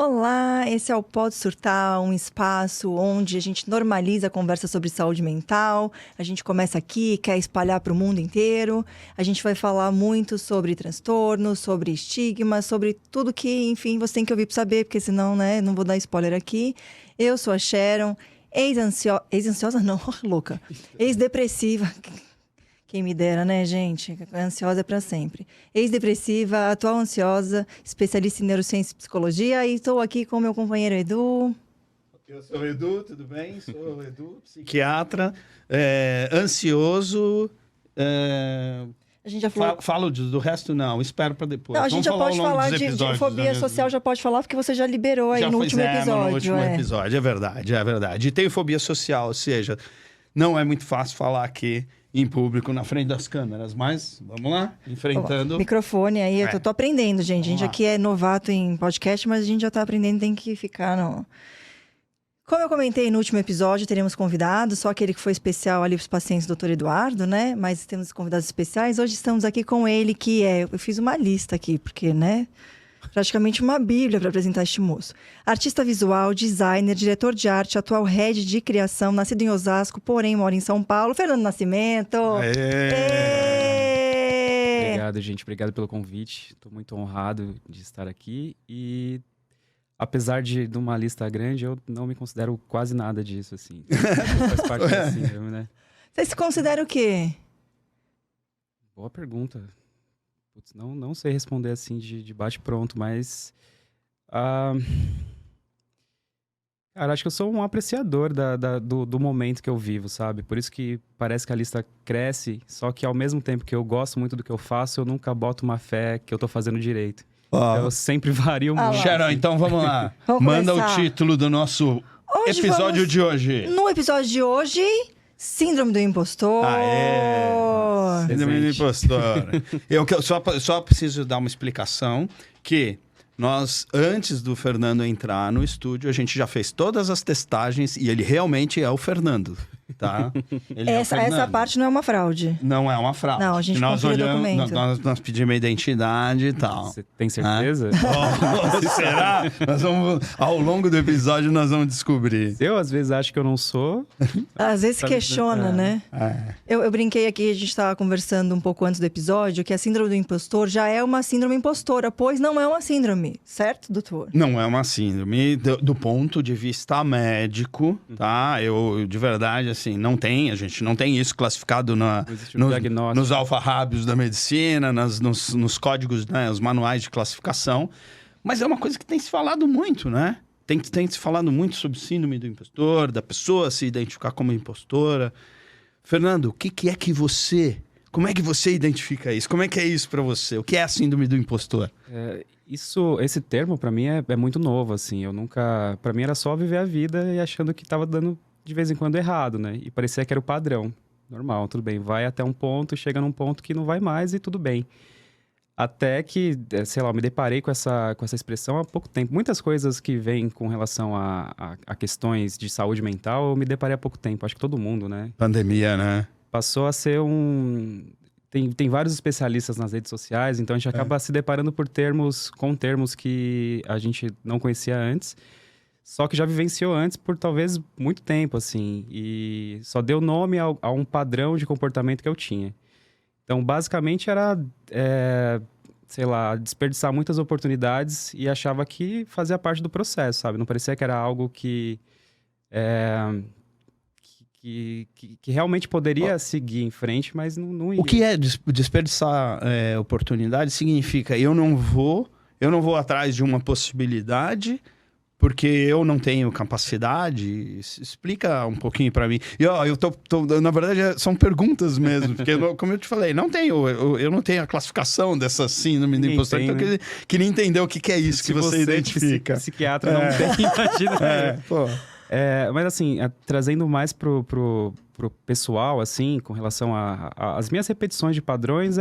Olá, esse é o Pode Surtar, um espaço onde a gente normaliza a conversa sobre saúde mental. A gente começa aqui, quer espalhar para o mundo inteiro. A gente vai falar muito sobre transtornos, sobre estigmas, sobre tudo que, enfim, você tem que ouvir para saber, porque senão, né, não vou dar spoiler aqui. Eu sou a Sharon, ex-ansiosa não, louca, ex-depressiva. Quem me dera, né, gente? Ansiosa para sempre. Ex-depressiva, atual ansiosa, especialista em neurociência e psicologia. E estou aqui com meu companheiro Edu. Eu sou o Edu, tudo bem? Sou o Edu, psiquiatra, ansioso. A gente já falou... Falo do resto, não. Espero para depois. Não, a gente já pode falar de fobia social, já pode falar, porque você já liberou aí no último episódio. No último episódio, é verdade, é verdade. E tem fobia social, ou seja, não é muito fácil falar aqui em público, na frente das câmeras, mas vamos lá, enfrentando... Microfone aí, eu tô aprendendo, gente. A gente aqui é novato em podcast, mas a gente já tá aprendendo, tem que ficar no... Como eu comentei no último episódio, teremos convidados, só aquele que foi especial ali para os pacientes do Dr. Eduardo, né? Mas temos convidados especiais. Hoje estamos aqui com ele, que é... Eu fiz uma lista aqui, porque, né? Praticamente uma bíblia para apresentar este moço. Artista visual, designer, diretor de arte, atual head de criação, nascido em Osasco, porém mora em São Paulo. Fernando Nascimento! Obrigado, gente. Obrigado pelo convite. Estou muito honrado de estar aqui. E, apesar de uma lista grande, eu não me considero quase nada disso, assim. Faz parte da síndrome, né? Você se considera o quê? Boa pergunta. Putz, não sei responder assim de bate-pronto, mas... Cara, acho que eu sou um apreciador do momento que eu vivo, sabe? Por isso que parece que a lista cresce, só que ao mesmo tempo que eu gosto muito do que eu faço, eu nunca boto uma fé que eu tô fazendo direito. Eu sempre vario muito. Sharon, então vamos lá. Manda o título do nosso episódio de hoje. No episódio de hoje... Síndrome do impostor. Síndrome do impostor. Eu só preciso dar uma explicação que nós, antes do Fernando entrar no estúdio, a gente já fez todas as testagens e ele realmente é o Fernando, tá? Essa parte não é uma fraude. Não é uma fraude. Não, a gente conferiu o documento. Nós pedimos a identidade e tal. Você tem certeza? Será? Ao longo do episódio nós vamos descobrir. Eu, às vezes, acho que eu não sou. Às vezes questiona, né? Eu brinquei aqui, a gente estava conversando um pouco antes do episódio, que a síndrome do impostor já é uma síndrome impostora, pois não é uma síndrome, certo, doutor? Não é uma síndrome do ponto de vista médico, tá? Eu, de verdade, assim, a gente não tem isso classificado nos alfarrábios da medicina, nos códigos, né, os manuais de classificação, mas é uma coisa que tem se falado muito, né? Tem se falado muito sobre síndrome do impostor, da pessoa se identificar como impostora. Fernando, como é que você identifica isso? Como é que é isso para você? O que é a síndrome do impostor? Esse termo para mim é muito novo, assim. Para mim era só viver a vida e achando que tava dando de vez em quando errado, né? E parecia que era o padrão. Normal, tudo bem. Vai até um ponto, chega num ponto que não vai mais e tudo bem. Até que, sei lá, eu me deparei com essa expressão há pouco tempo. Muitas coisas que vêm com relação a questões de saúde mental, eu me deparei há pouco tempo. Acho que todo mundo, né? Pandemia, né? Passou a ser Tem vários especialistas nas redes sociais, então a gente acaba se deparando com termos que a gente não conhecia antes, só que já vivenciou antes por talvez muito tempo, assim, e só deu nome a um padrão de comportamento que eu tinha. Então, basicamente, era, sei lá, desperdiçar muitas oportunidades e achava que fazia parte do processo, sabe? Não parecia que era algo que realmente poderia seguir em frente, mas não ia. O que é desperdiçar oportunidade significa eu não vou atrás de uma possibilidade porque eu não tenho capacidade. Explica um pouquinho para mim. E na verdade são perguntas mesmo, porque como eu te falei, eu não tenho a classificação dessa síndrome do impostor, então eu queria entender o que é isso que você identifica. Psiquiatra não tem, imagina. Mas assim, trazendo mais pro pessoal, assim, com relação às minhas repetições de padrões,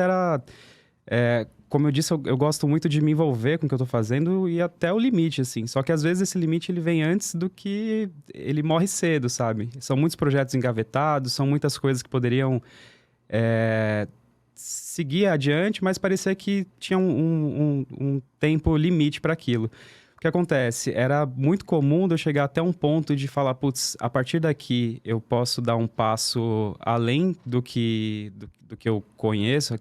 como eu disse, eu gosto muito de me envolver com o que eu tô fazendo e até o limite, assim. Só que às vezes esse limite ele vem antes do que ele morre cedo, sabe? São muitos projetos engavetados, são muitas coisas que poderiam seguir adiante, mas parecia que tinha um tempo limite para aquilo. O que acontece? Era muito comum de eu chegar até um ponto de falar, putz, a partir daqui eu posso dar um passo além do que eu conheço,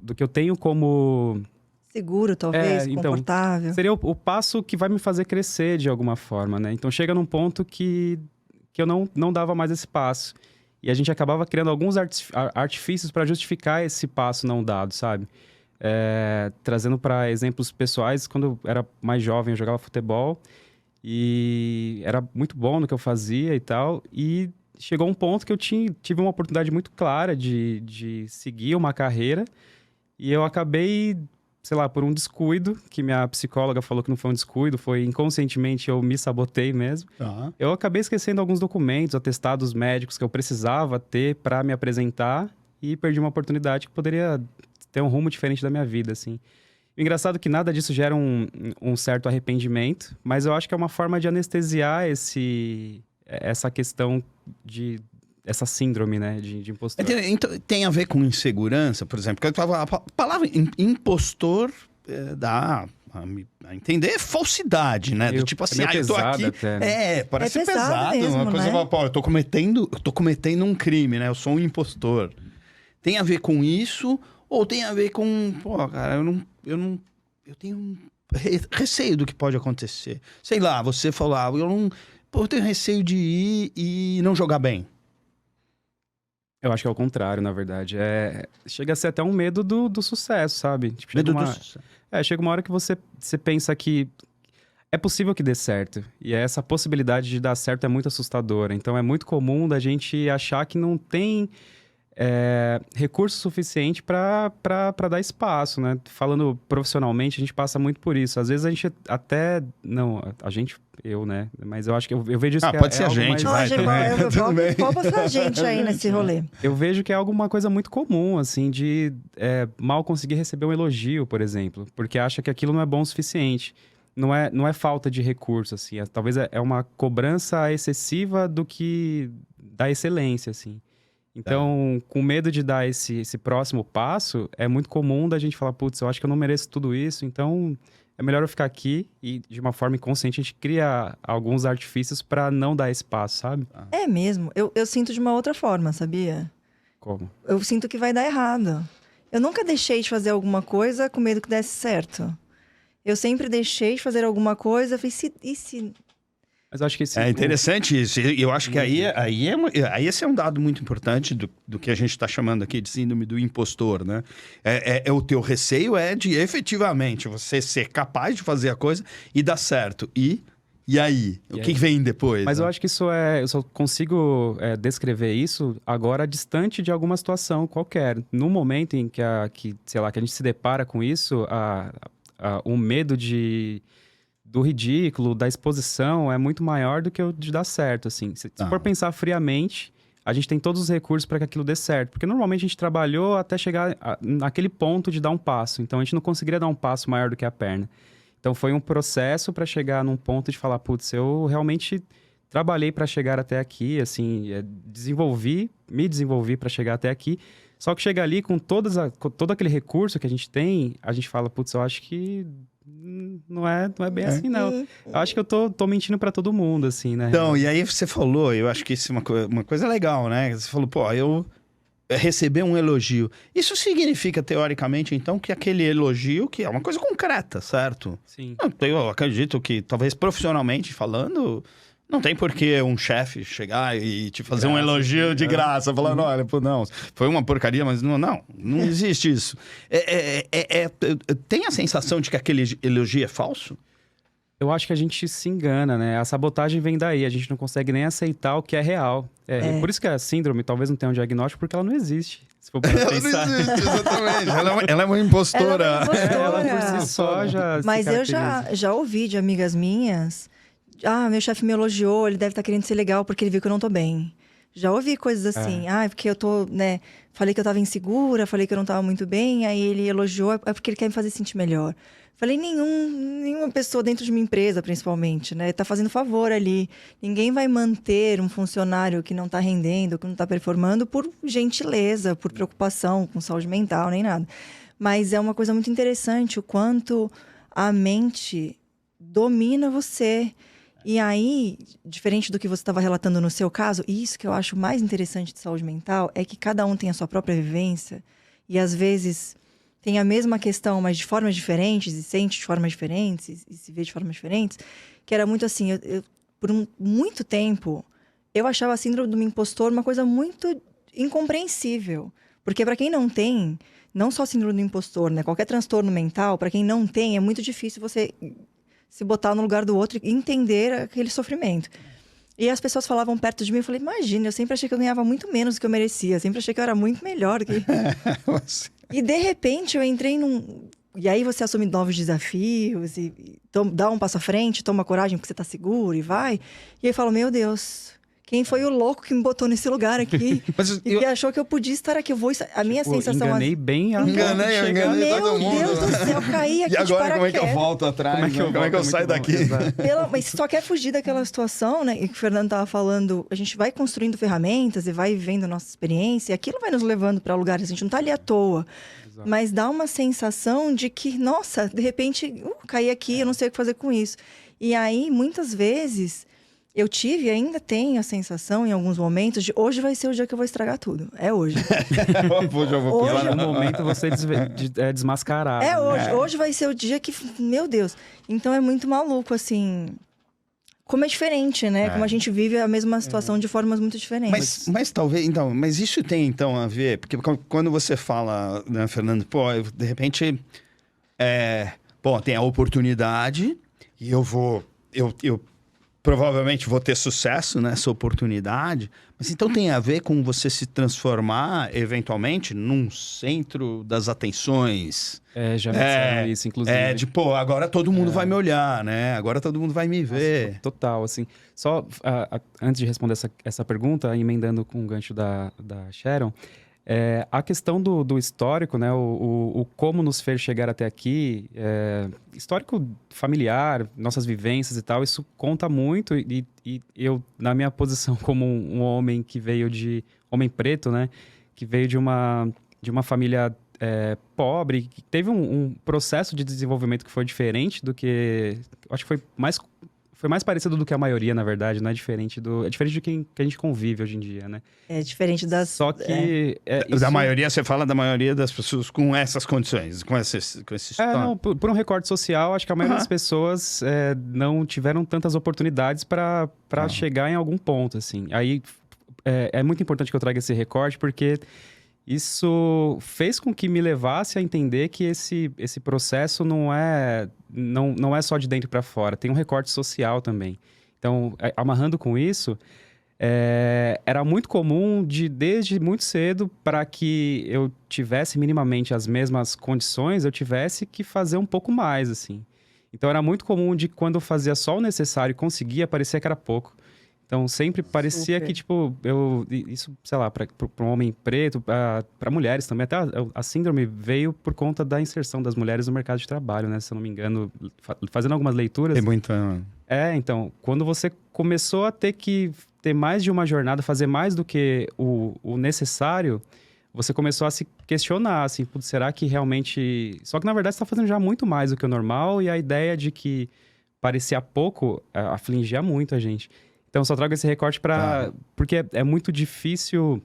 do que eu tenho como... Seguro, talvez, confortável. Seria o passo que vai me fazer crescer de alguma forma, né? Então chega num ponto que eu não dava mais esse passo. E a gente acabava criando alguns artifícios para justificar esse passo não dado, sabe? Trazendo para exemplos pessoais, quando eu era mais jovem, eu jogava futebol e era muito bom no que eu fazia e tal. E chegou um ponto que eu tive uma oportunidade muito clara de seguir uma carreira e eu acabei, sei lá, por um descuido, que minha psicóloga falou que não foi um descuido, foi inconscientemente eu me sabotei mesmo. Eu acabei esquecendo alguns documentos, atestados médicos que eu precisava ter para me apresentar e perdi uma oportunidade que poderia ter um rumo diferente da minha vida, assim. O engraçado é que nada disso gera um certo arrependimento, mas eu acho que é uma forma de anestesiar essa questão essa síndrome, né, de impostor. Então, tem a ver com insegurança, por exemplo. A palavra impostor dá a entender falsidade, né? Do tipo assim, eu tô aqui... Até, né? Parece pesado. Mesmo, uma coisa, né? pô, eu tô cometendo um crime, né? Eu sou um impostor. Tem a ver com isso ou tem a ver com... Pô, cara, eu tenho um receio do que pode acontecer. Sei lá, você falar, eu tenho receio de ir e não jogar bem. Eu acho que é o contrário, na verdade. Chega a ser até um medo do sucesso, sabe? Tipo, Medo do sucesso. Chega uma hora que você pensa que é possível que dê certo. E essa possibilidade de dar certo é muito assustadora. Então, é muito comum da gente achar que não tem recurso suficiente para dar espaço, né? Falando profissionalmente, a gente passa muito por isso. Às vezes a gente até... Não, eu, né? Mas eu acho que eu vejo isso que pode ser a gente, vai também. Pode botar a gente aí nesse rolê. Eu vejo que é alguma coisa muito comum, assim, de mal conseguir receber um elogio, por exemplo, porque acha que aquilo não é bom o suficiente. Não é falta de recurso, assim. Talvez é uma cobrança excessiva da excelência, assim. Então, com medo de dar esse próximo passo, é muito comum da gente falar, putz, eu acho que eu não mereço tudo isso, então é melhor eu ficar aqui e, de uma forma inconsciente, a gente cria alguns artifícios para não dar esse passo, sabe? É mesmo. Eu sinto de uma outra forma, sabia? Como? Eu sinto que vai dar errado. Eu nunca deixei de fazer alguma coisa com medo que desse certo. Eu sempre deixei de fazer alguma coisa, falei, e se... Mas eu acho que é interessante isso. Eu acho que aí esse é um dado muito importante do que a gente está chamando aqui de síndrome do impostor, né? O teu receio de efetivamente você ser capaz de fazer a coisa e dar certo. E aí? O que vem depois? Mas né? eu acho que eu só consigo descrever isso agora distante de alguma situação qualquer. No momento em que a gente se depara com isso, o medo do ridículo, da exposição, é muito maior do que o de dar certo, assim. Se for pensar friamente, a gente tem todos os recursos para que aquilo dê certo. Porque normalmente a gente trabalhou até chegar naquele ponto de dar um passo. Então, a gente não conseguiria dar um passo maior do que a perna. Então, foi um processo para chegar num ponto de falar, putz, eu realmente trabalhei para chegar até aqui, assim, me desenvolvi para chegar até aqui. Só que chega ali com todo aquele recurso que a gente tem, a gente fala, putz, eu acho que não é bem assim, não. Eu acho que eu tô mentindo pra todo mundo, assim, né? Então, e aí você falou, eu acho que isso é uma coisa legal, né? Você falou, pô, eu receber um elogio. Isso significa, teoricamente, então, que aquele elogio, que é uma coisa concreta, certo? Sim. Eu acredito que, talvez profissionalmente falando... Não tem por que um chefe chegar e te fazer um elogio de graça, falando, olha, pô, não, foi uma porcaria, mas não existe isso. Tem a sensação de que aquele elogio é falso? Eu acho que a gente se engana, né? A sabotagem vem daí, a gente não consegue nem aceitar o que é real. Por isso que a síndrome talvez não tenha um diagnóstico, porque ela não existe. Se for ela pensar. não existe, exatamente. Ela é uma impostora. Ela por si só já Mas eu caracteriza. já ouvi de amigas minhas... meu chefe me elogiou, ele deve estar querendo ser legal porque ele viu que eu não tô bem. Já ouvi coisas assim, porque eu tô, né... Falei que eu tava insegura, falei que eu não tava muito bem, aí ele elogiou, é porque ele quer me fazer sentir melhor. Falei, nenhuma pessoa dentro de uma empresa, principalmente, né? Tá fazendo favor ali. Ninguém vai manter um funcionário que não tá rendendo, que não tá performando por gentileza, por preocupação com saúde mental, nem nada. Mas é uma coisa muito interessante o quanto... a mente domina você. E aí, diferente do que você estava relatando no seu caso, isso que eu acho mais interessante de saúde mental é que cada um tem a sua própria vivência e às vezes tem a mesma questão, mas de formas diferentes, e sente de formas diferentes, e se vê de formas diferentes, que era muito assim, por muito tempo, eu achava a síndrome do impostor uma coisa muito incompreensível. Porque para quem não tem, não só síndrome do impostor, né? Qualquer transtorno mental, para quem não tem, é muito difícil você se botar no lugar do outro e entender aquele sofrimento. E as pessoas falavam perto de mim, eu falei, imagina, eu sempre achei que eu ganhava muito menos do que eu merecia, sempre achei que eu era muito melhor do que... E de repente eu entrei num... E aí você assume novos desafios e dá um passo à frente, toma coragem porque você tá seguro e vai. E aí eu falo, meu Deus, quem foi o louco que me botou nesse lugar aqui? Que achou que eu podia estar aqui? A minha sensação... Enganei bem a Enganei todo mundo. Meu Deus do céu, caí aqui. E agora como é que eu volto atrás? Como é que eu saio daqui? Mas só quer fugir daquela situação, né? E que o Fernando tava falando, a gente vai construindo ferramentas e vai vivendo nossa experiência, e aquilo vai nos levando para lugares, a gente não tá ali à toa. Exato. Mas dá uma sensação de que, nossa, de repente, caí aqui, eu não sei o que fazer com isso. E aí, muitas vezes... Eu tive e ainda tenho a sensação, em alguns momentos, de hoje vai ser o dia que eu vou estragar tudo. É hoje. Hoje eu vou pisar no momento você desmascarar. É hoje. Hoje vai ser o dia que... Meu Deus. Então é muito maluco, assim... Como é diferente, né? Como a gente vive a mesma situação de formas muito diferentes. Mas talvez... Então, mas isso tem, então, a ver... Porque quando você fala, né, Fernando? Pô, de repente... tem a oportunidade e eu vou... Eu provavelmente vou ter sucesso nessa oportunidade, mas então tem a ver com você se transformar, eventualmente, num centro das atenções. Já me disseram isso, inclusive. Agora todo mundo vai me olhar, né? Agora todo mundo vai me ver. Nossa, total, assim. Só antes de responder essa pergunta, emendando com o gancho da Sharon, a questão do histórico, né? O como nos fez chegar até aqui, histórico familiar, nossas vivências e tal, isso conta muito. E eu, na minha posição como um homem que veio homem preto, né? Que veio de uma família pobre, que teve um processo de desenvolvimento que foi diferente do que... Acho que foi mais parecido do que a maioria, na verdade, não é diferente é diferente de quem que a gente convive hoje em dia, né? É diferente das... Só que... Da maioria, você fala da maioria das pessoas com essas condições, com esse não, por um recorte social, acho que a maioria das pessoas não tiveram tantas oportunidades para chegar em algum ponto, assim. Aí, é muito importante que eu traga esse recorte, porque... Isso fez com que me levasse a entender que esse processo não é só de dentro para fora, tem um recorte social também. Então, amarrando com isso, era muito comum desde muito cedo, para que eu tivesse minimamente as mesmas condições, eu tivesse que fazer um pouco mais, assim. Então, era muito comum de quando eu fazia só o necessário e conseguia, parecia que era pouco. Então, sempre parecia que, tipo, isso, sei lá, para um homem preto, para mulheres também, até a síndrome veio por conta da inserção das mulheres no mercado de trabalho, né? Se eu não me engano, fazendo algumas leituras... Tem muito... então, quando você começou a ter que ter mais de uma jornada, fazer mais do que o necessário, você começou a se questionar, assim, será que realmente... Só que, na verdade, você está fazendo já muito mais do que o normal, e a ideia de que parecia pouco afligia muito a gente. Então, só trago esse recorte porque é muito difícil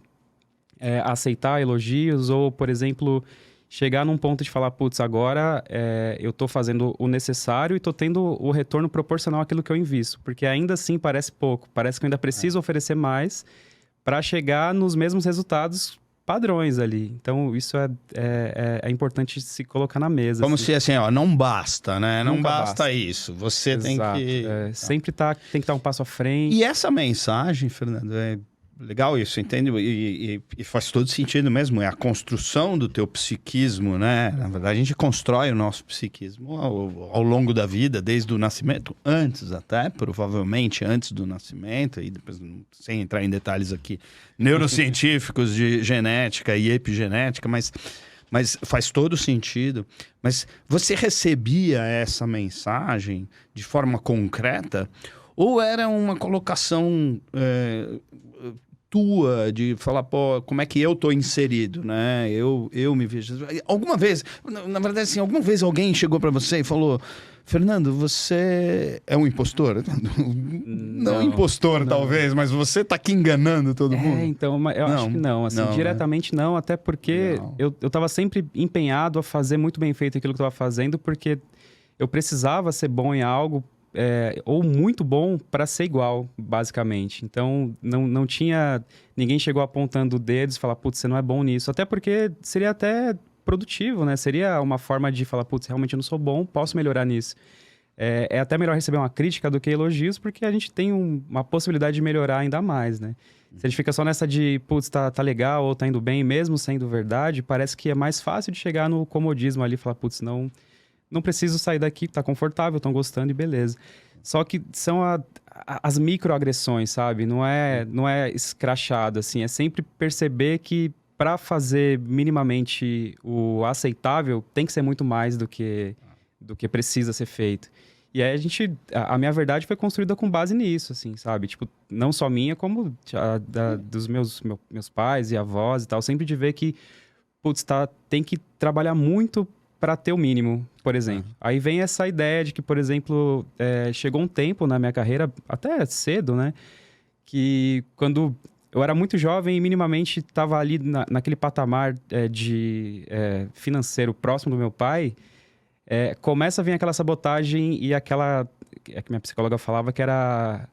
aceitar elogios ou, por exemplo, chegar num ponto de falar, putz, agora eu tô fazendo o necessário e tô tendo o retorno proporcional àquilo que eu invisto. Porque ainda assim parece pouco. Parece que eu ainda preciso oferecer mais para chegar nos mesmos resultados padrões ali. Então, isso é importante se colocar na mesa. Como se assim, não basta, né? Não basta isso. Você tem que... sempre tem que estar um passo à frente. E essa mensagem, Fernando, é legal isso, entende? E faz todo sentido mesmo. É a construção do teu psiquismo, né? Na verdade, a gente constrói o nosso psiquismo ao longo da vida, desde o nascimento, antes até, provavelmente antes do nascimento, e depois, sem entrar em detalhes aqui, neurocientíficos de genética e epigenética, mas faz todo sentido. Mas você recebia essa mensagem de forma concreta ou era uma colocação tua, de falar, pô, como é que eu tô inserido, né? Eu me vejo... Alguma vez, na verdade, assim, alguma vez alguém chegou para você e falou, Fernando, você é um impostor? Não impostor, talvez, mas você tá aqui enganando todo mundo. Então, eu acho que não. Assim, diretamente não, até porque eu tava sempre empenhado a fazer muito bem feito aquilo que eu tava fazendo, porque eu precisava ser bom em algo, ou muito bom para ser igual, basicamente. Então, não tinha... Ninguém chegou apontando dedos e falar, putz, você não é bom nisso. Até porque seria até produtivo, né? Seria uma forma de falar, putz, realmente eu não sou bom, posso melhorar nisso. É até melhor receber uma crítica do que elogios, porque a gente tem uma possibilidade de melhorar ainda mais, né? Se a gente fica só nessa de, putz, tá legal ou tá indo bem, mesmo sendo verdade, parece que é mais fácil de chegar no comodismo ali e falar, putz, não preciso sair daqui, tá confortável, estão gostando e beleza. Só que são as microagressões, sabe? Não é escrachado, assim. É sempre perceber que para fazer minimamente o aceitável, tem que ser muito mais do que precisa ser feito. E aí a minha verdade foi construída com base nisso, assim, sabe? Tipo, não só minha, como dos meus pais e avós e tal. Sempre de ver que, putz, tem que trabalhar muito para ter o mínimo, por exemplo. Aí vem essa ideia de que, por exemplo, chegou um tempo na minha carreira, até cedo, né? Que quando eu era muito jovem e minimamente estava ali naquele patamar financeiro próximo do meu pai, começa a vir aquela sabotagem e aquela... que minha psicóloga falava que era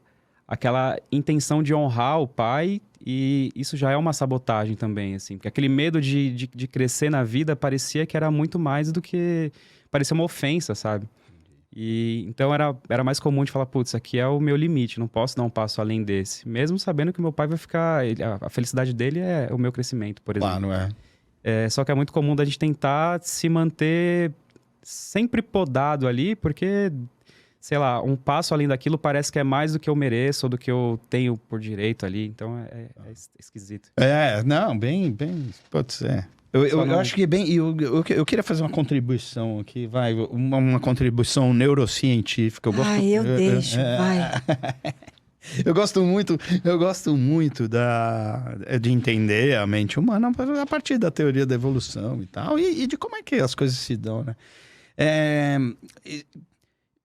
aquela intenção de honrar o pai, e isso já é uma sabotagem também, assim. Porque aquele medo de crescer na vida parecia que era muito mais do que... parecia uma ofensa, sabe? E então era mais comum de falar, putz, aqui é o meu limite, não posso dar um passo além desse. Mesmo sabendo que meu pai vai ficar... a felicidade dele é o meu crescimento, por exemplo. Claro, Só que é muito comum da gente tentar se manter sempre podado ali, porque, sei lá, um passo além daquilo parece que é mais do que eu mereço ou do que eu tenho por direito ali. Então é esquisito. Não, bem, pode ser. Eu acho que é bem... Eu queria fazer uma contribuição aqui, uma contribuição neurocientífica. Vai. Eu gosto muito de entender a mente humana a partir da teoria da evolução e tal, e de como é que as coisas se dão, né?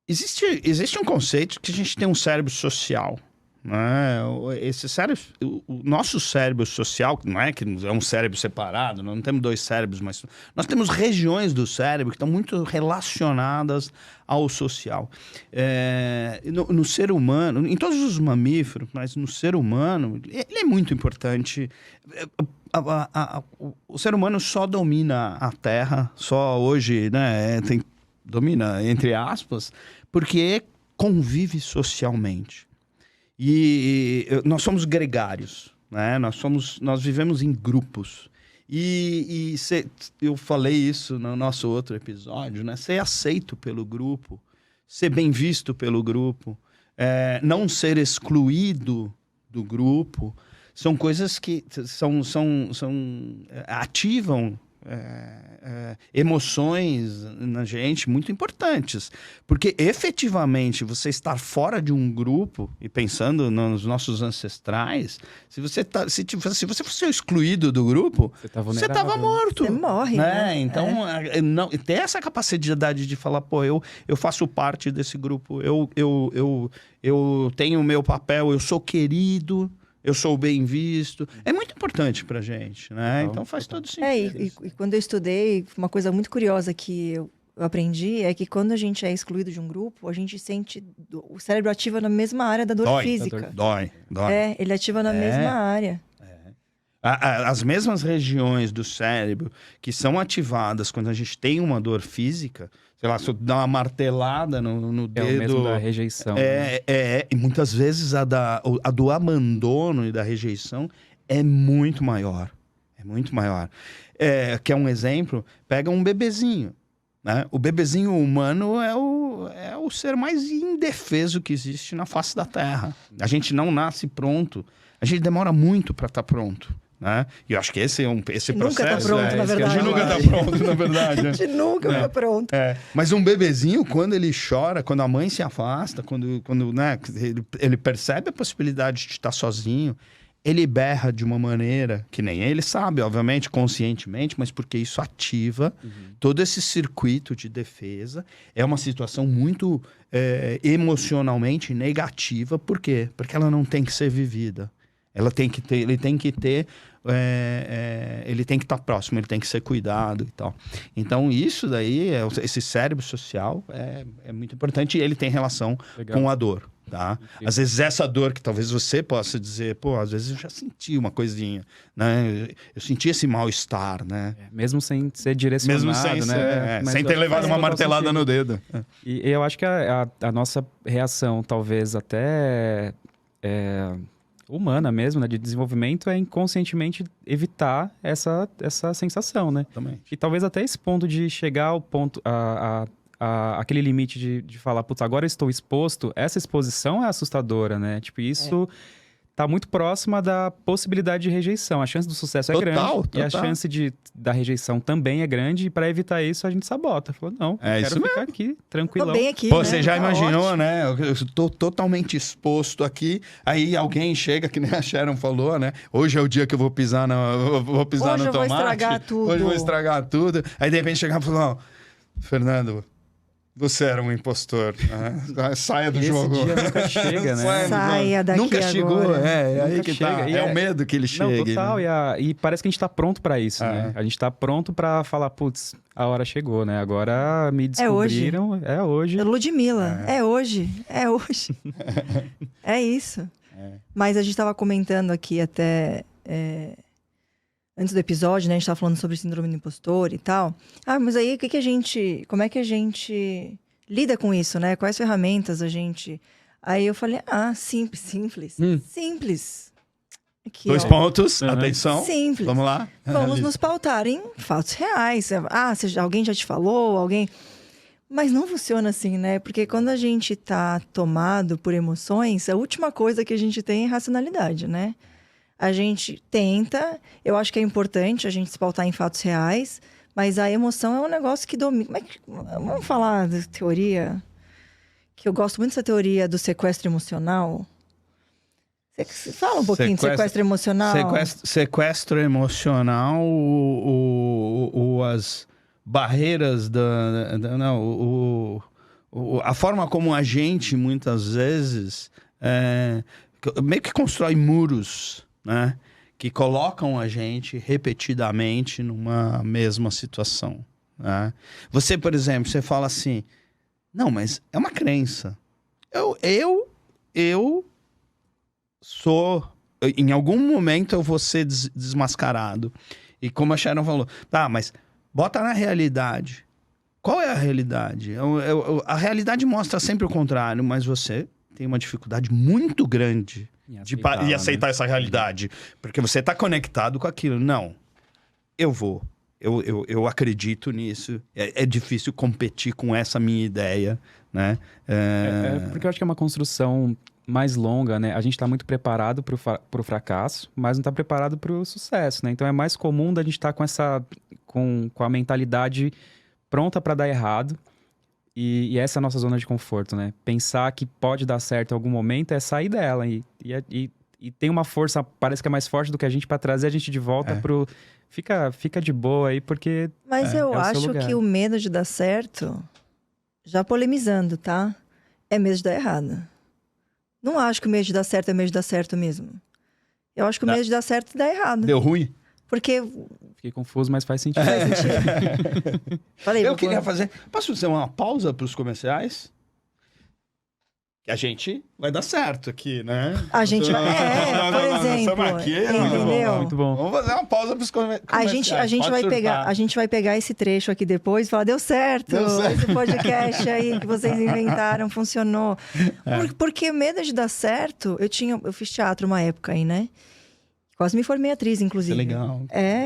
Existe um conceito que a gente tem um cérebro social, né? Esse cérebro, o nosso cérebro social, não é que é um cérebro separado, não temos dois cérebros, mas nós temos regiões do cérebro que estão muito relacionadas ao social. No ser humano, em todos os mamíferos, mas no ser humano, ele é muito importante. O ser humano só domina a Terra, só hoje, né, domina, entre aspas, porque convive socialmente. E nós somos gregários, né? Nós vivemos em grupos. Eu falei isso no nosso outro episódio, né? Ser aceito pelo grupo, ser bem visto pelo grupo, não ser excluído do grupo, são coisas que ativam emoções na gente muito importantes, porque efetivamente você estar fora de um grupo, e pensando nos nossos ancestrais, se você fosse excluído do grupo, você estava morto, você morre, né? Então ter essa capacidade de falar, pô, eu faço parte desse grupo, eu tenho o meu papel, eu sou querido, eu sou bem visto. É muito importante pra gente, né? Então faz todo sentido. E quando eu estudei, uma coisa muito curiosa que eu aprendi é que quando a gente é excluído de um grupo, a gente sente... O cérebro ativa na mesma área da dor física. Dói. Ele ativa na mesma área. As mesmas regiões do cérebro que são ativadas quando a gente tem uma dor física, sei lá, se eu dar uma martelada no dedo... É o mesmo da rejeição. E muitas vezes a do abandono e da rejeição é muito maior. É muito maior. Quer um exemplo? Pega um bebezinho, né? O bebezinho humano é o ser mais indefeso que existe na face da Terra. A gente não nasce pronto. A gente demora muito para estar pronto. Né? E eu acho que esse processo... Nunca tá pronto, na verdade. A gente nunca tá pronto, na verdade. A gente nunca tá pronto. Mas um bebezinho, quando ele chora, quando a mãe se afasta, quando né, ele percebe a possibilidade de estar sozinho, ele berra de uma maneira que nem ele sabe, obviamente, conscientemente, mas porque isso ativa todo esse circuito de defesa. É uma situação muito emocionalmente negativa. Por quê? Porque ela não tem que ser vivida. Ele tem que estar próximo, ele tem que ser cuidado e tal. Então, isso daí, esse cérebro social é muito importante, e ele tem relação com a dor. Tá? Às vezes essa dor que talvez você possa dizer, pô, às vezes eu já senti uma coisinha, né? Eu senti esse mal-estar, né? Mesmo sem ser direcionado, mesmo sem né? Sem ter levado uma martelada no dedo. E eu acho que a nossa reação, talvez até humana mesmo, né? De desenvolvimento, é inconscientemente evitar essa sensação, né? Também. E talvez até esse ponto de chegar ao ponto... aquele limite de falar, putz, agora eu estou exposto, essa exposição é assustadora, né? Tipo, isso tá muito próxima da possibilidade de rejeição. A chance do sucesso é grande e a chance da rejeição também é grande, e para evitar isso a gente sabota. Falou, não, eu quero ficar aqui, tranquilão. Tô bem aqui, pô, né? você já imaginou, ótimo. né? Eu tô totalmente exposto aqui, aí alguém chega, que nem a Sharon falou, né? Hoje é o dia que eu vou pisar no tomate. Hoje eu vou estragar tudo. Hoje eu vou estragar tudo. Aí de repente chegava e falou, Fernando... Você era um impostor. Né? Saia do jogo. Esse dia nunca chega, né? Saia daqui nunca agora. Chegou, aí que chega. tá. É o medo que ele chega. Não, total. Né? E parece que a gente tá pronto pra isso, né? A gente tá pronto pra falar, putz, a hora chegou, né? Agora me descobriram. É hoje. Ludmilla, é hoje. É hoje. É isso. Mas a gente tava comentando aqui até... antes do episódio, né? A gente tava falando sobre síndrome do impostor e tal. Mas aí como é que a gente lida com isso, né? Quais ferramentas a gente... Aí eu falei, simples. Simples. Aqui, 2 pontos, atenção. Simples. Vamos lá. Vamos nos pautar em fatos reais. Alguém já te falou, Mas não funciona assim, né? Porque quando a gente tá tomado por emoções, a última coisa que a gente tem é racionalidade, né? A gente tenta, eu acho que é importante a gente se pautar em fatos reais, mas a emoção é um negócio que domina. Vamos falar de teoria, que eu gosto muito dessa teoria do sequestro emocional. Você fala um pouquinho de sequestro emocional? Sequestro emocional, as barreiras a forma como a gente, muitas vezes, meio que constrói muros, né? Que colocam a gente repetidamente numa mesma situação, né? Você, por exemplo, você fala assim, não, mas é uma crença. Eu sou... Em algum momento eu vou ser desmascarado. E como a Sharon falou, tá, mas bota na realidade. Qual é a realidade? A realidade mostra sempre o contrário, mas você tem uma dificuldade muito grande de aceitar essa realidade. Porque você está conectado com aquilo. Não, eu acredito nisso. É difícil competir com essa minha ideia, né? Porque eu acho que é uma construção mais longa, né? A gente está muito preparado para o fracasso, mas não está preparado para o sucesso, né? Então é mais comum da gente estar com a mentalidade pronta para dar errado. E essa é a nossa zona de conforto, né? Pensar que pode dar certo em algum momento é sair dela. E tem uma força, parece que é mais forte do que a gente, para trazer a gente de volta pro... Fica de boa aí, porque... Mas eu acho que o medo de dar certo, já polemizando, tá? É medo de dar errado. Não acho que o medo de dar certo é medo de dar certo mesmo. Eu acho que o medo de dar certo dá errado. Deu ruim? Porque... Fiquei confuso, mas faz sentido. Faz sentido. Eu queria fazer... Posso fazer uma pausa para os comerciais? Que a gente vai dar certo aqui, né? A gente vai... por exemplo, aqui, entendeu? Muito bom. Vamos fazer uma pausa para os comerciais. A gente vai pegar esse trecho aqui depois e falar, deu certo. Esse podcast aí que vocês inventaram funcionou. Porque medo de dar certo, eu fiz teatro uma época aí, né? Quase me formei atriz, inclusive. Que legal.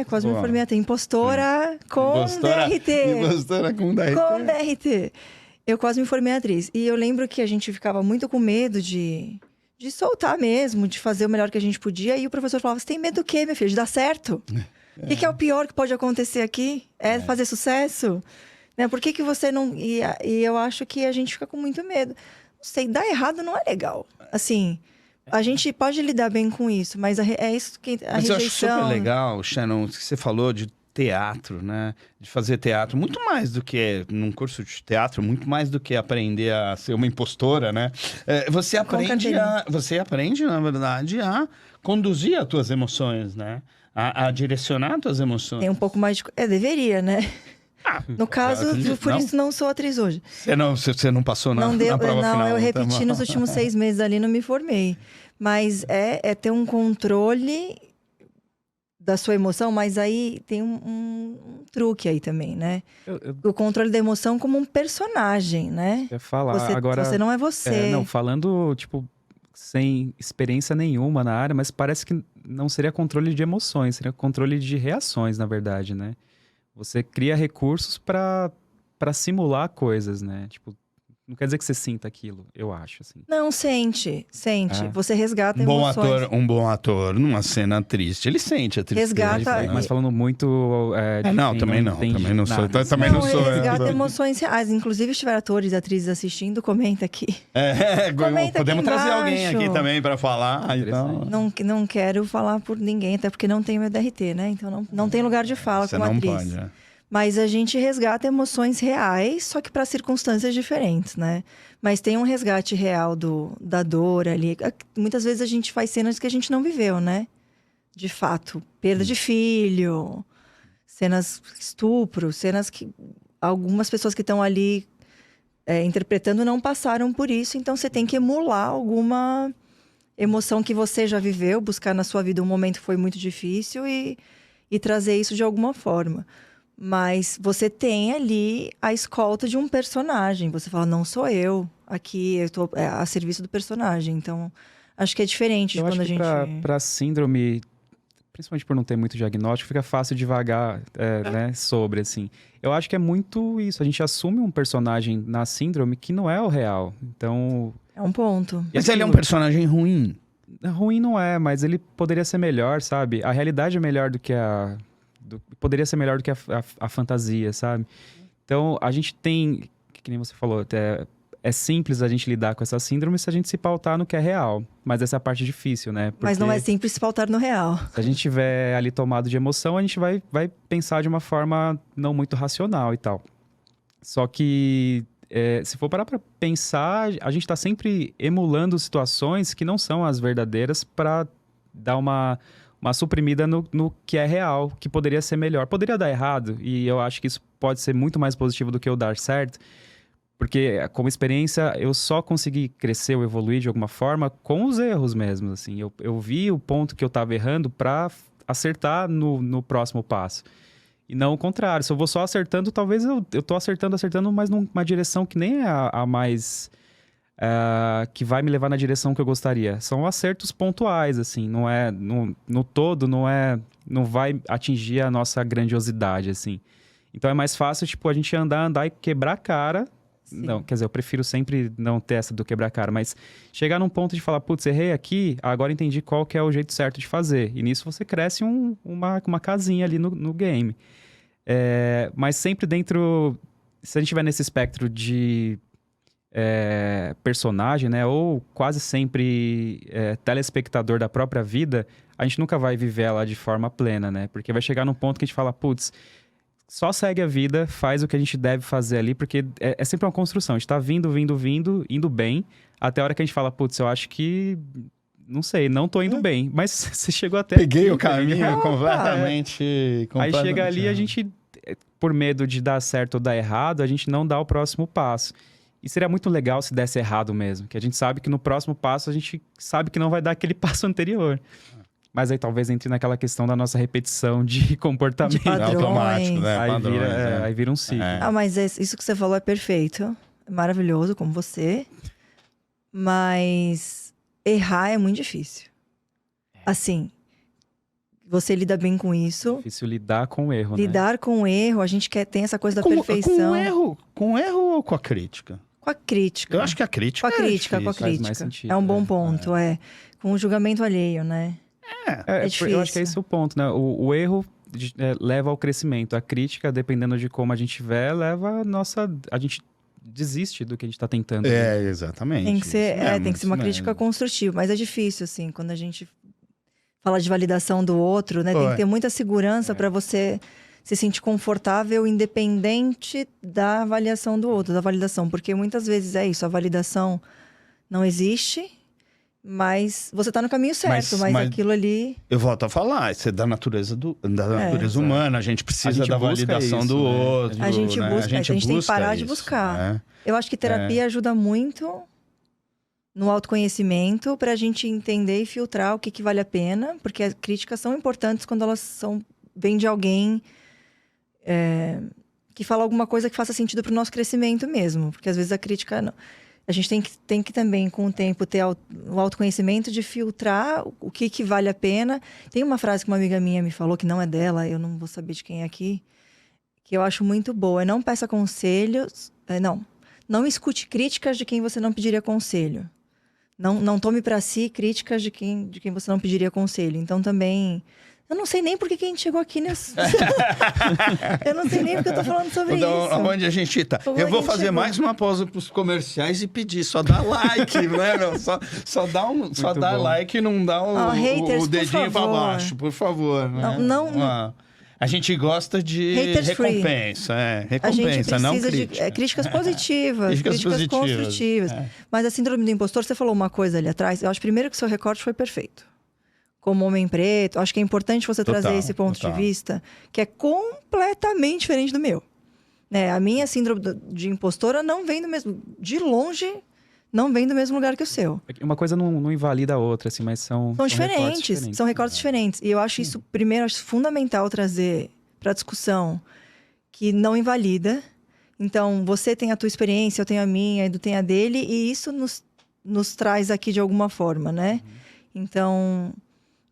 Quase me formei atriz. Impostora com DRT. Impostora com DRT. Com DRT. Eu quase me formei atriz. E eu lembro que a gente ficava muito com medo de soltar mesmo, de fazer o melhor que a gente podia. E o professor falava, você tem medo do quê, minha filha? De dar certo? O que é o pior que pode acontecer aqui? É fazer sucesso? Né? Por que você não... E eu acho que a gente fica com muito medo. Não sei, dar errado não é legal. Assim, A gente pode lidar bem com isso, mas é isso que a Mas rejeição... eu acho super legal, Shannon, que você falou de teatro, né? De fazer teatro, muito mais do que num curso de teatro, muito mais do que aprender a ser uma impostora, né? Você aprende, na verdade, a conduzir as tuas emoções, né? A direcionar as tuas emoções. Tem um pouco mais de... deveria, né? No caso, por isso não sou atriz hoje. Você não passou na prova final? Não, eu repeti nos últimos 6 meses ali, não me formei. Mas é ter um controle da sua emoção, mas aí tem um truque aí também, né? O controle da emoção como um personagem, né? Eu ia falar, agora... Você não é você. Não, falando, tipo, sem experiência nenhuma na área, mas parece que não seria controle de emoções, seria controle de reações, na verdade, né? Você cria recursos para simular coisas, né? Tipo, não quer dizer que você sinta aquilo, eu acho, assim. Não, sente. Você resgata emoções. Um bom ator, numa cena triste, ele sente a tristeza. Resgata... Mas falando muito... também não sou. Resgata emoções reais. Inclusive, se tiver atores e atrizes assistindo, comenta aqui. Podemos trazer alguém aqui também para falar. Então... Não quero falar por ninguém, até porque não tenho meu DRT, né? Então não tem lugar de fala como atriz. Você não pode, Mas a gente resgata emoções reais, só que para circunstâncias diferentes, né? Mas tem um resgate real da dor ali. Muitas vezes a gente faz cenas que a gente não viveu, né? De fato. Perda de filho, cenas estupro, cenas que algumas pessoas que estão ali interpretando não passaram por isso. Então você tem que emular alguma emoção que você já viveu, buscar na sua vida um momento que foi muito difícil e trazer isso de alguma forma. Mas você tem ali a escolta de um personagem. Você fala, não sou eu. Aqui eu tô a serviço do personagem. Então, acho que é diferente de quando a gente... Pra síndrome, principalmente por não ter muito diagnóstico, fica fácil devagar, né, sobre, assim. Eu acho que é muito isso. A gente assume um personagem na síndrome que não é o real. Então... É um ponto. Mas ele é um personagem ruim? Ruim não é, mas ele poderia ser melhor, sabe? A realidade é melhor do que poderia ser melhor do que a fantasia, sabe? Então, a gente tem, que nem você falou, é simples a gente lidar com essa síndrome se a gente se pautar no que é real. Mas essa é a parte difícil, né? Porque mas não é simples se pautar no real. Se a gente estiver ali tomado de emoção, a gente vai pensar de uma forma não muito racional e tal. Só que, se for parar pra pensar, a gente tá sempre emulando situações que não são as verdadeiras para dar uma suprimida no que é real, que poderia ser melhor. Poderia dar errado, e eu acho que isso pode ser muito mais positivo do que o dar certo, porque como experiência eu só consegui crescer ou evoluir de alguma forma com os erros mesmo, assim. Eu vi o ponto que eu estava errando para acertar no próximo passo. E não o contrário. Se eu vou só acertando, talvez eu tô acertando, mas numa direção que nem é a mais... que vai me levar na direção que eu gostaria. São acertos pontuais, assim, não é no todo, não vai atingir a nossa grandiosidade, assim. Então é mais fácil, tipo, a gente andar e quebrar a cara. Sim. Não, quer dizer, eu prefiro sempre não ter essa do quebrar a cara, mas chegar num ponto de falar, putz, errei aqui, agora entendi qual que é o jeito certo de fazer. E nisso você cresce uma casinha ali no game. Mas sempre dentro, se a gente estiver nesse espectro de personagem, né? Ou quase sempre telespectador da própria vida, a gente nunca vai viver ela de forma plena, né? Porque vai chegar num ponto que a gente fala, putz, só segue a vida, faz o que a gente deve fazer ali, porque é sempre uma construção. A gente tá vindo, indo bem, até a hora que a gente fala, putz, eu acho que... Não sei, não tô indo bem. Mas você chegou até... Peguei o caminho completamente... Aí chega ali, a gente, por medo de dar certo ou dar errado, a gente não dá o próximo passo. E seria muito legal se desse errado mesmo, que a gente sabe que no próximo passo a gente sabe que não vai dar aquele passo anterior. Mas aí talvez entre naquela questão da nossa repetição de comportamento. De automático, né? Aí vira um ciclo. Mas isso que você falou é perfeito. É maravilhoso, como você. Mas errar é muito difícil. Assim, você lida bem com isso. É difícil lidar com o erro, Lidar com o erro, a gente tem essa coisa da perfeição. Com o erro ou com a crítica? Com a crítica. Eu acho que a crítica com a crítica. Mais sentido, é um bom ponto, Com o julgamento alheio, né? É difícil. Eu acho que é esse o ponto, né? O erro leva ao crescimento. A crítica, dependendo de como a gente tiver, leva a gente desiste do que a gente tá tentando. Exatamente. Tem que ser, tem que ser uma crítica construtiva, mas é difícil, assim, quando a gente fala de validação do outro, né? Tem que ter muita segurança para você se sentir confortável, independente da avaliação do outro, da validação. Porque muitas vezes é isso, a validação não existe, mas você tá no caminho certo, mas aquilo ali... Eu volto a falar, isso é da natureza, natureza humana, a gente precisa da validação do outro. A gente busca, a gente tem que parar de buscar. Eu acho que terapia ajuda muito no autoconhecimento para a gente entender e filtrar o que vale a pena, porque as críticas são importantes quando elas vêm de alguém que fala alguma coisa que faça sentido para o nosso crescimento mesmo, porque às vezes a crítica não. A gente tem que também, com o tempo, ter o autoconhecimento de filtrar o que vale a pena. Tem uma frase que uma amiga minha me falou, que não é dela, eu não vou saber de quem é aqui, que eu acho muito boa. Não peça conselhos... Não escute críticas de quem você não pediria conselho. Não tome para si críticas de quem você não pediria conselho. Então, também... Eu não sei nem por que a gente chegou aqui nesse... Eu não sei nem porque eu tô falando sobre isso. Onde a gente tá. Eu vou fazer mais uma pausa pros comerciais e pedir. Só dá like, né, meu? Só dá like e não dá o dedinho para baixo, por favor. Né? A gente gosta de recompensa. Recompensa, a gente não precisa crítica. De críticas positivas, críticas construtivas. Mas a síndrome do impostor, você falou uma coisa ali atrás. Eu acho primeiro que o seu recorte foi perfeito. Como homem preto, acho que é importante você trazer esse ponto de vista, que é completamente diferente do meu. Né? A minha síndrome de impostora não vem do mesmo... De longe, não vem do mesmo lugar que o seu. Uma coisa não invalida a outra, assim, mas são diferentes. São recortes diferentes. E eu acho isso, primeiro, acho fundamental trazer para a discussão que não invalida. Então, você tem a tua experiência, eu tenho a minha, a Edu tem a dele, e isso nos traz aqui de alguma forma, né? Então...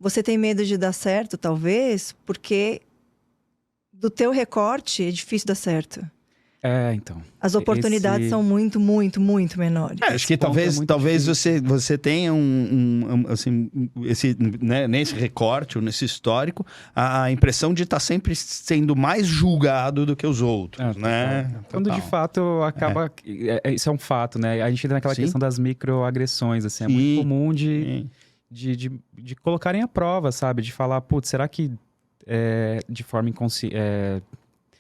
Você tem medo de dar certo, talvez, porque do teu recorte é difícil dar certo. Então. As oportunidades são muito, muito, muito menores. Acho que talvez você tenha assim, né, nesse recorte, nesse histórico, a impressão de estar sempre sendo mais julgado do que os outros, né? Quando de fato acaba... Isso é um fato, né? A gente entra naquela questão das microagressões, assim. É muito comum de colocarem à prova, sabe? De falar, putz, será que de forma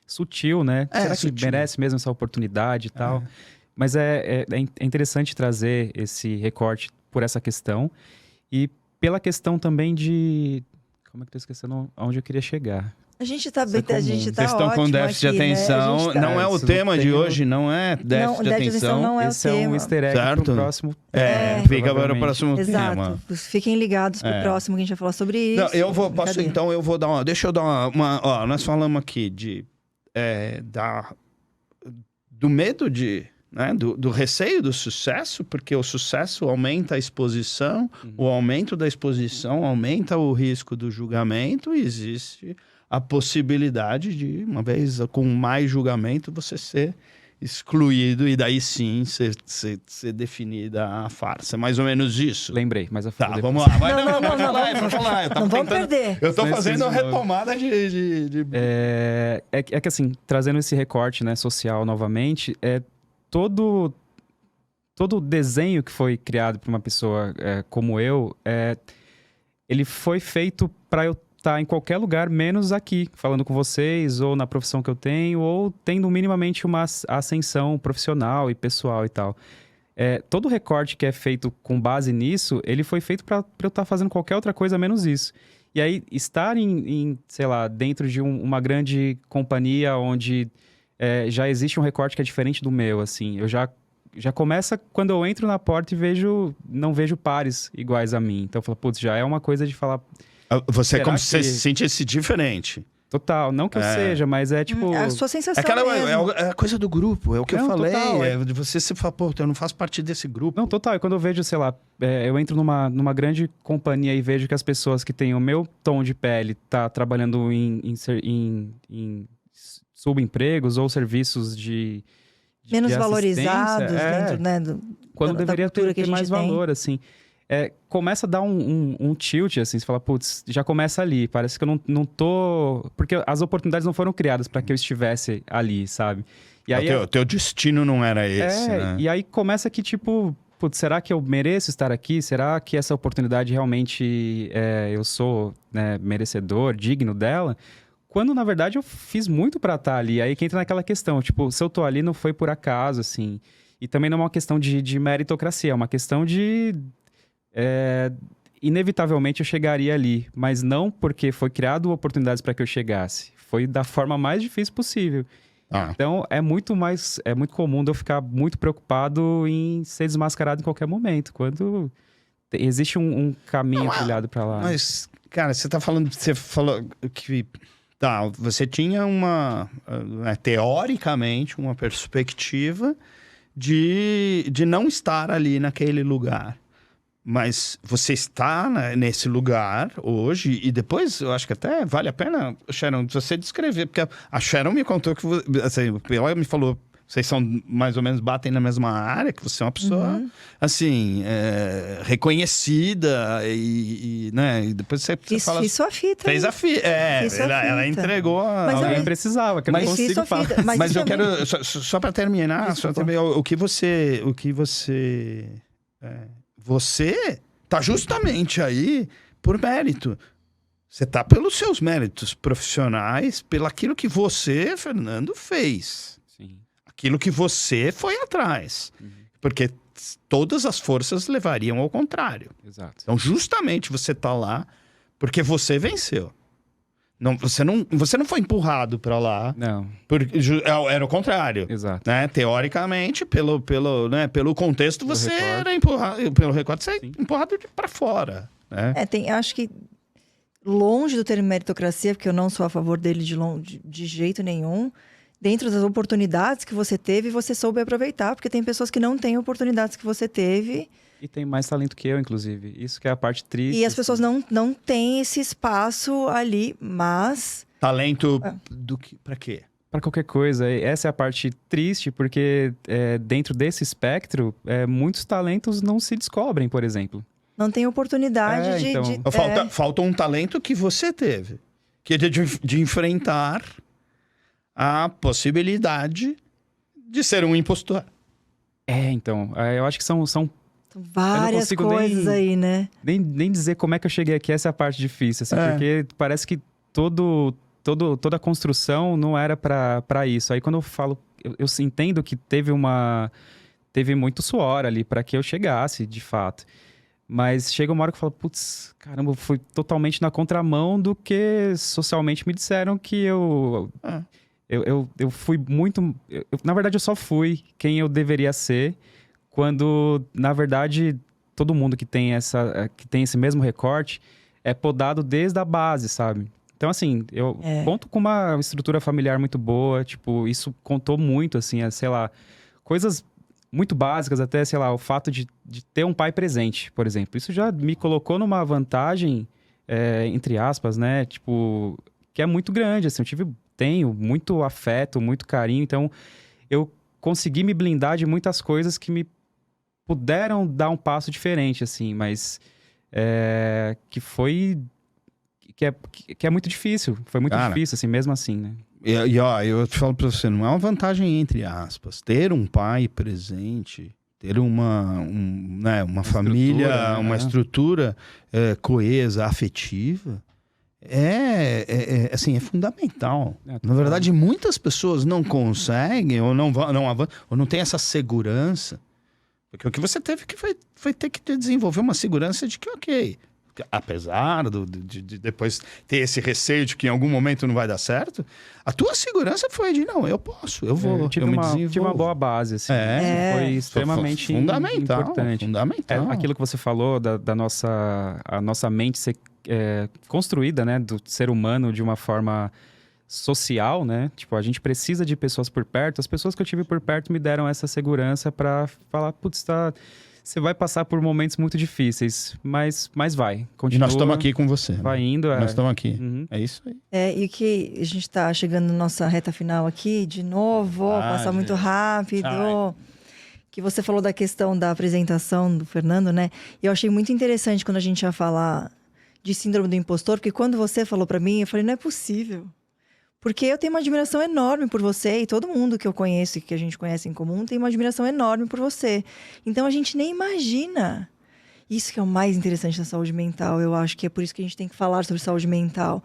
sutil, né? Será que merece mesmo essa oportunidade e tal? Mas é interessante trazer esse recorte por essa questão e pela questão também de... Como é que eu tô esquecendo onde eu queria chegar? A gente tá bem, Vocês estão com déficit de atenção. Né? Não é o tema de hoje, não é déficit de atenção. Não é esse o tema. É um easter egg pro próximo. Fica para o próximo tema. Fiquem ligados pro próximo que a gente vai falar sobre isso. Não, eu vou dar uma... Deixa eu dar uma... Ó, nós falamos aqui do medo de... Né? Do receio do sucesso, porque o sucesso aumenta a exposição, o aumento da exposição aumenta o risco do julgamento e existe a possibilidade de, uma vez com mais julgamento, você ser excluído e daí sim ser definida a farsa. É mais ou menos isso. Lembrei, mas eu falei. Tá, vamos lá. Não vamos perder. Eu tô fazendo uma retomada de... É que assim, trazendo esse recorte, né, social novamente, todo desenho que foi criado por uma pessoa como eu, ele foi feito para eu estar em qualquer lugar, menos aqui, falando com vocês, ou na profissão que eu tenho, ou tendo minimamente uma ascensão profissional e pessoal e tal. Todo recorte que é feito com base nisso, ele foi feito para eu estar fazendo qualquer outra coisa menos isso. E aí, estar sei lá, dentro de uma grande companhia onde já existe um recorte que é diferente do meu, assim, eu já começa quando eu entro na porta e não vejo pares iguais a mim. Então eu falo, putz, já é uma coisa de falar... Você como se sentisse diferente. Total, não que eu seja, mas é tipo... É a sua sensação é a coisa do grupo, é o que eu falei. Total, de você se falar, pô, eu não faço parte desse grupo. Não, total. E quando eu vejo, sei lá, eu entro numa grande companhia e vejo que as pessoas que têm o meu tom de pele tá trabalhando em subempregos ou serviços de menos valorizados dentro, né? Quando deveria ter mais valor, assim. Começa a dar um tilt, assim, você fala, putz, já começa ali, parece que eu não tô... Porque as oportunidades não foram criadas para que eu estivesse ali, sabe? E aí, o teu destino não era esse, né? E aí começa que, tipo, putz, será que eu mereço estar aqui? Será que essa oportunidade realmente eu sou, né, merecedor, digno dela? Quando, na verdade, eu fiz muito pra estar ali. Aí que entra naquela questão, tipo, se eu tô ali não foi por acaso, assim. E também não é uma questão de meritocracia, é uma questão de... inevitavelmente eu chegaria ali, mas não porque foi criado oportunidades para que eu chegasse. Foi da forma mais difícil possível. Então, é muito comum de eu ficar muito preocupado em ser desmascarado em qualquer momento, quando existe um caminho trilhado para lá. Mas, cara, você falou que... Tá, você tinha teoricamente, uma perspectiva de não estar ali naquele lugar. Mas você está nesse lugar hoje, e depois eu acho que até vale a pena, Sharon, você descrever, porque a Sharon me contou que, assim, ela me falou, vocês são mais ou menos, batem na mesma área, que você é uma pessoa, assim, reconhecida, né, e depois você fala... Fiz sua fita. Fez a fita, ela entregou... Alguém precisava, que eu não consigo falar. Mas eu quero, só para terminar, o que você tá justamente aí por mérito. Você tá pelos seus méritos profissionais, pelo aquilo que você, Fernando, fez. Sim. Aquilo que você foi atrás. Porque todas as forças levariam ao contrário. Exato. Então, justamente você tá lá porque você venceu. Você não foi empurrado para lá. Não. Era o contrário. Exato. Né? Teoricamente, pelo contexto, você era empurrado. Pelo recorte, você é empurrado para fora. Né? Acho que longe do termo meritocracia, porque eu não sou a favor dele de jeito nenhum. Dentro das oportunidades que você teve, você soube aproveitar, porque tem pessoas que não têm oportunidades que você teve. E tem mais talento que eu, inclusive. Isso que é a parte triste. E as pessoas não têm esse espaço ali, mas... Talento pra quê? Para qualquer coisa. Essa é a parte triste, porque dentro desse espectro, muitos talentos não se descobrem, por exemplo. Não tem oportunidade Falta um talento que você teve. Que é de enfrentar a possibilidade de ser um impostor. Então. Eu acho que são várias coisas aí, né? Nem dizer como é que eu cheguei aqui, essa é a parte difícil, assim, porque parece que toda a construção não era para isso. Aí quando eu falo, eu entendo que teve muito suor ali para que eu chegasse, de fato. Mas chega uma hora que eu falo, putz, caramba, eu fui totalmente na contramão do que socialmente me disseram que eu fui muito... na verdade, eu só fui quem eu deveria ser, quando, na verdade, todo mundo que tem esse mesmo recorte é podado desde a base, sabe? Então, assim, eu conto com uma estrutura familiar muito boa, tipo, isso contou muito, assim, sei lá, coisas muito básicas, até, sei lá, o fato de ter um pai presente, por exemplo. Isso já me colocou numa vantagem, entre aspas, né? Tipo, que é muito grande, assim, tenho muito afeto, muito carinho, então eu consegui me blindar de muitas coisas que me puderam dar um passo diferente, assim, mas que é muito difícil. Foi muito difícil, assim, mesmo assim, né? Ó, eu te falo pra você, não é uma vantagem entre aspas. Ter um pai presente, ter uma família, uma estrutura coesa, afetiva, assim, é fundamental. Na verdade, muitas pessoas não conseguem, ou não avançam, ou não têm essa segurança. Porque o que você teve que foi ter que desenvolver uma segurança de que, ok, apesar de depois ter esse receio de que em algum momento não vai dar certo, a tua segurança foi de, não, eu posso, eu vou, eu me desenvolvo. Tive uma boa base, assim. Foi extremamente importante. Fundamental. Aquilo que você falou a nossa mente ser construída, né, do ser humano de uma forma social, né? Tipo, a gente precisa de pessoas por perto. As pessoas que eu tive por perto me deram essa segurança para falar, putz, você vai passar por momentos muito difíceis, mas vai. Continua, e nós estamos aqui com você. Vai indo. Nós estamos aqui. É isso aí. E que a gente está chegando na nossa reta final aqui, de novo, passar muito rápido. Que você falou da questão da apresentação do Fernando, né? E eu achei muito interessante quando a gente ia falar de síndrome do impostor, porque quando você falou para mim, eu falei, não é possível. Porque eu tenho uma admiração enorme por você e todo mundo que eu conheço e que a gente conhece em comum tem uma admiração enorme por você. Então a gente nem imagina. Isso que é o mais interessante da saúde mental. Eu acho que é por isso que a gente tem que falar sobre saúde mental.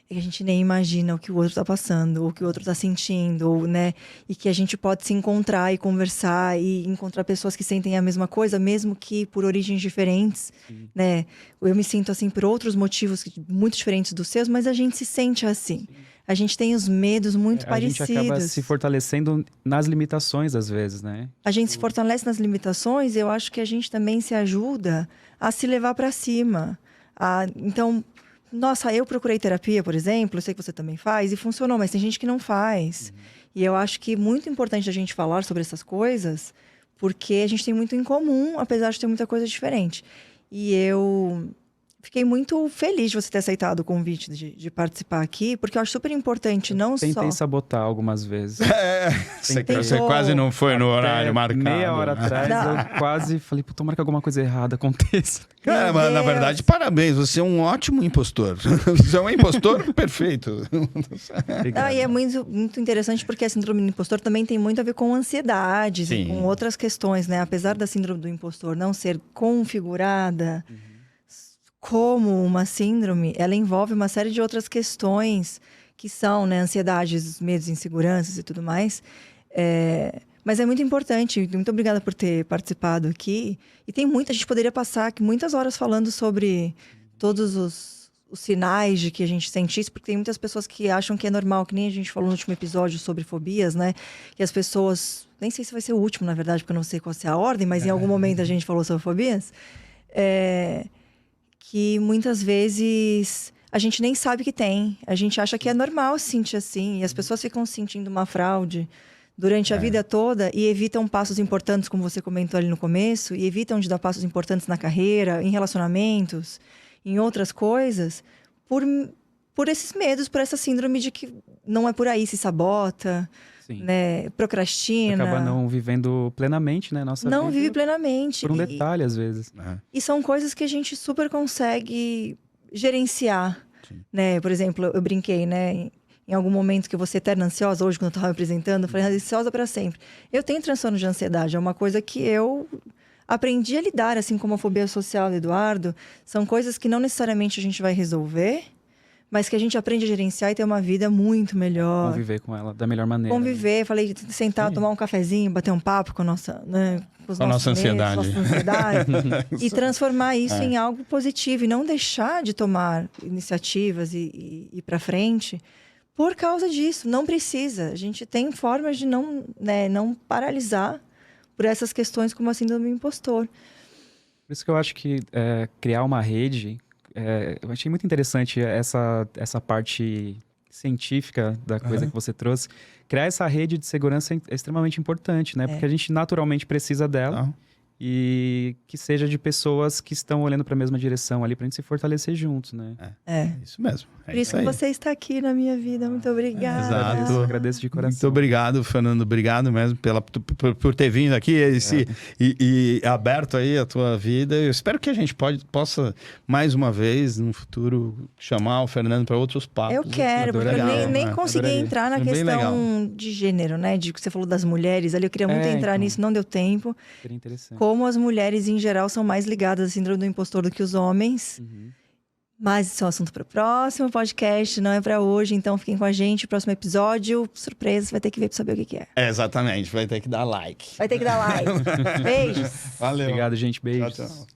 É que a gente nem imagina o que o outro está passando, ou o que o outro está sentindo, ou, né? E que a gente pode se encontrar e conversar e encontrar pessoas que sentem a mesma coisa, mesmo que por origens diferentes, né? Eu me sinto assim por outros motivos muito diferentes dos seus, mas a gente se sente assim. Sim. A gente tem os medos muito parecidos. A gente acaba se fortalecendo nas limitações, às vezes, né? A gente se fortalece nas limitações e eu acho que a gente também se ajuda a se levar para cima. Então, nossa, eu procurei terapia, por exemplo, eu sei que você também faz, e funcionou, mas tem gente que não faz. E eu acho que é muito importante a gente falar sobre essas coisas, porque a gente tem muito em comum, apesar de ter muita coisa diferente. E eu fiquei muito feliz de você ter aceitado o convite de participar aqui, porque eu acho super importante, não só... Tentei sabotar algumas vezes. Você quase não foi no horário marcado. Meia hora atrás, eu quase falei, tomara que alguma coisa errada aconteça. Cara, mas na verdade, parabéns, você é um ótimo impostor. Você é um impostor perfeito. E é muito, muito interessante, porque a síndrome do impostor também tem muito a ver com ansiedades e com outras questões, né? Apesar da síndrome do impostor não ser configurada... como uma síndrome, ela envolve uma série de outras questões que são, né, ansiedades, medos, inseguranças e tudo mais. Mas é muito importante. Muito obrigada por ter participado aqui. E tem a gente poderia passar aqui muitas horas falando sobre todos os sinais de que a gente sente isso, porque tem muitas pessoas que acham que é normal, que nem a gente falou no último episódio sobre fobias, né? Que as pessoas... Nem sei se vai ser o último, na verdade, porque eu não sei qual é a ordem, mas em algum momento a gente falou sobre fobias. Que muitas vezes a gente nem sabe que tem. A gente acha que é normal se sentir assim. E as pessoas ficam sentindo uma fraude durante a vida toda e evitam passos importantes, como você comentou ali no começo, e evitam de dar passos importantes na carreira, em relacionamentos, em outras coisas, por esses medos, por essa síndrome de que não é por aí, se sabota, né? Procrastina. Acaba não vivendo plenamente, né? Nossa vida. Não vive plenamente. Por um detalhe, às vezes. E são coisas que a gente super consegue gerenciar, né? Por exemplo, eu brinquei, né? Em algum momento que você é eterna ansiosa, hoje quando eu estava me apresentando, eu falei, ansiosa para sempre. Eu tenho transtorno de ansiedade, é uma coisa que eu aprendi a lidar, assim como a fobia social do Eduardo. São coisas que não necessariamente a gente vai resolver, mas que a gente aprende a gerenciar e ter uma vida muito melhor. Conviver com ela da melhor maneira. Conviver, né? Falei, sentar, tomar um cafezinho, bater um papo com a nossa, né, com a nossa ansiedade. E transformar isso em algo positivo e não deixar de tomar iniciativas e ir para frente por causa disso. Não precisa. A gente tem formas de não paralisar por essas questões como a síndrome do impostor. Por isso que eu acho que criar uma rede... eu achei muito interessante essa parte científica da coisa que você trouxe. Criar essa rede de segurança é extremamente importante, né? Porque a gente naturalmente precisa dela. E que seja de pessoas que estão olhando para a mesma direção ali, para a gente se fortalecer juntos, né? Isso mesmo. Por isso que você está aqui na minha vida. Muito obrigada. Exato. Eu agradeço de coração. Muito obrigado, Fernando. Obrigado mesmo por ter vindo aqui e aberto aí a tua vida. Eu espero que a gente possa, mais uma vez, no futuro, chamar o Fernando para outros papos. Eu quero, porque eu nem consegui entrar na questão de gênero, né? De que você falou das mulheres ali. Eu queria muito entrar nisso, não deu tempo. Seria interessante. Como as mulheres, em geral, são mais ligadas à síndrome do impostor do que os homens. Mas isso é um assunto para o próximo podcast, não é para hoje. Então, fiquem com a gente. Próximo episódio, surpresa, você vai ter que ver para saber o que é. Exatamente, vai ter que dar like. Vai ter que dar like. Beijos. Valeu. Obrigado, gente. Beijos. Tchau, tchau.